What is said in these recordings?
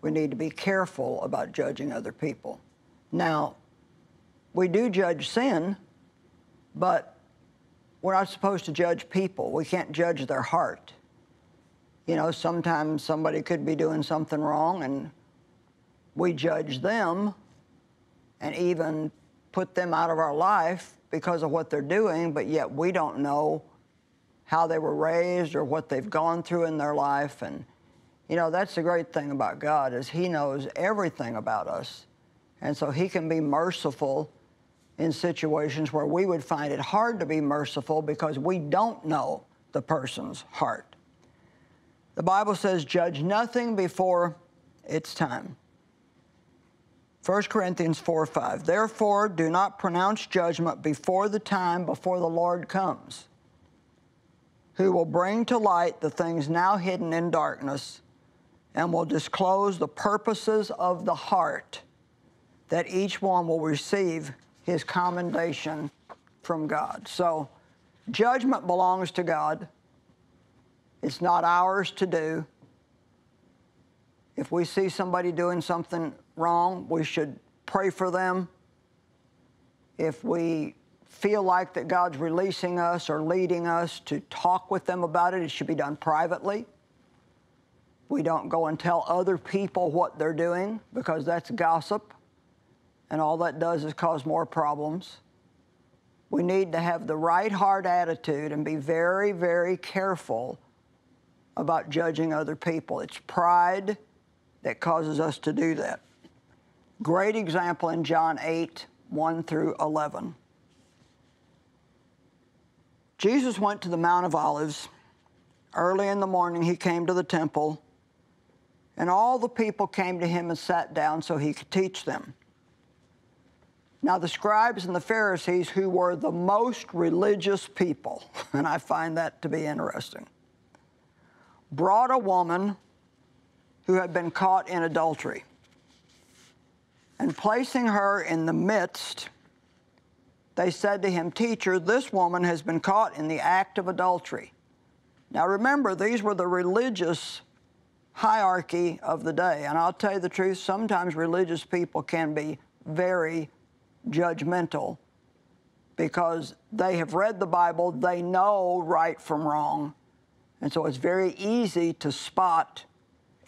We need to be careful about judging other people. Now, we do judge sin, but we're not supposed to judge people. We can't judge their heart. You know, sometimes somebody could be doing something wrong, and we judge them and even put them out of our life because of what they're doing, but yet we don't know how they were raised or what they've gone through in their life. And, you know, that's the great thing about God, is He knows everything about us. And so He can be merciful in situations where we would find it hard to be merciful because we don't know the person's heart. The Bible says, judge nothing before it's time. 1 Corinthians 4:5, therefore do not pronounce judgment before the time, before the Lord comes, who will bring to light the things now hidden in darkness and will disclose the purposes of the heart, that each one will receive his commendation from God. So judgment belongs to God. It's not ours to do. If we see somebody doing something wrong, we should pray for them. If we feel like that God's releasing us or leading us to talk with them about it, it should be done privately. We don't go and tell other people what they're doing, because that's gossip, and all that does is cause more problems. We need to have the right heart attitude and be very, very careful about judging other people. It's pride that causes us to do that. Great example in John 8:1-11. Jesus went to the Mount of Olives. Early in the morning, He came to the temple, and all the people came to Him and sat down so He could teach them. Now, the scribes and the Pharisees, who were the most religious people, and I find that to be interesting, brought a woman who had been caught in adultery, and placing her in the midst, they said to Him, Teacher, this woman has been caught in the act of adultery. Now remember, these were the religious hierarchy of the day, and I'll tell you the truth, sometimes religious people can be very judgmental because they have read the Bible, they know right from wrong, and so it's very easy to spot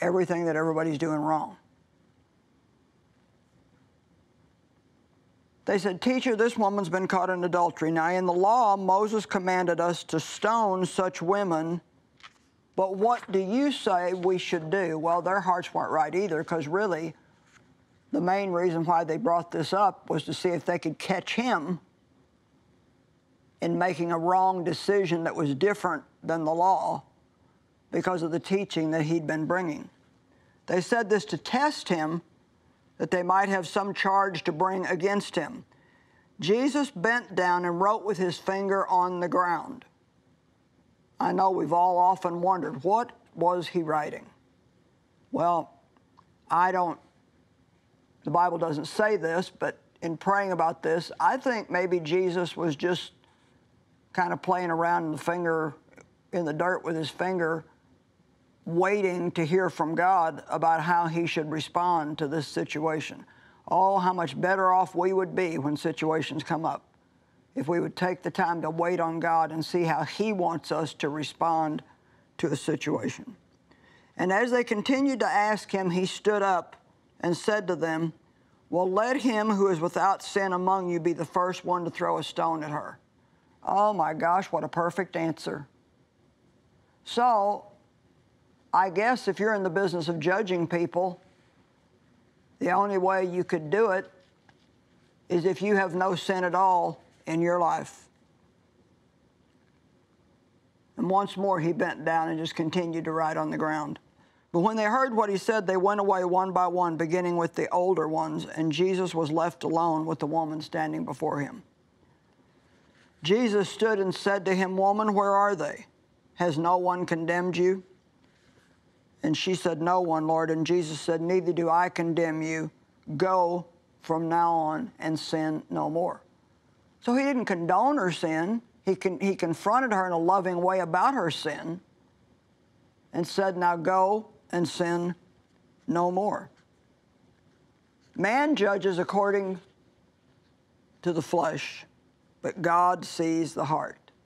everything that everybody's doing wrong. They said, Teacher, this woman's been caught in adultery. Now, in the law, Moses commanded us to stone such women, but what do you say we should do? Well, their hearts weren't right either, because really, the main reason why they brought this up was to see if they could catch him in making a wrong decision that was different than the law because of the teaching that he'd been bringing. They said this to test him, that they might have some charge to bring against him. Jesus bent down and wrote with his finger on the ground. I know we've all often wondered, what was he writing? Well, the Bible doesn't say this, but in praying about this, I think maybe Jesus was just kind of playing around in the dirt with his finger, waiting to hear from God about how he should respond to this situation. Oh, how much better off we would be when situations come up if we would take the time to wait on God and see how He wants us to respond to a situation. And as they continued to ask him, he stood up and said to them, well, let him who is without sin among you be the first one to throw a stone at her. Oh my gosh, what a perfect answer. So, I guess if you're in the business of judging people, the only way you could do it is if you have no sin at all in your life. And once more he bent down and just continued to write on the ground. But when they heard what he said, they went away one by one, beginning with the older ones, and Jesus was left alone with the woman standing before him. Jesus stood and said to him, Woman, where are they? Has no one condemned you? And she said, No one, Lord. And Jesus said, Neither do I condemn you. Go from now on and sin no more. So he didn't condone her sin. He confronted her in a loving way about her sin and said, Now go and sin no more. Man judges according to the flesh, but God sees the heart.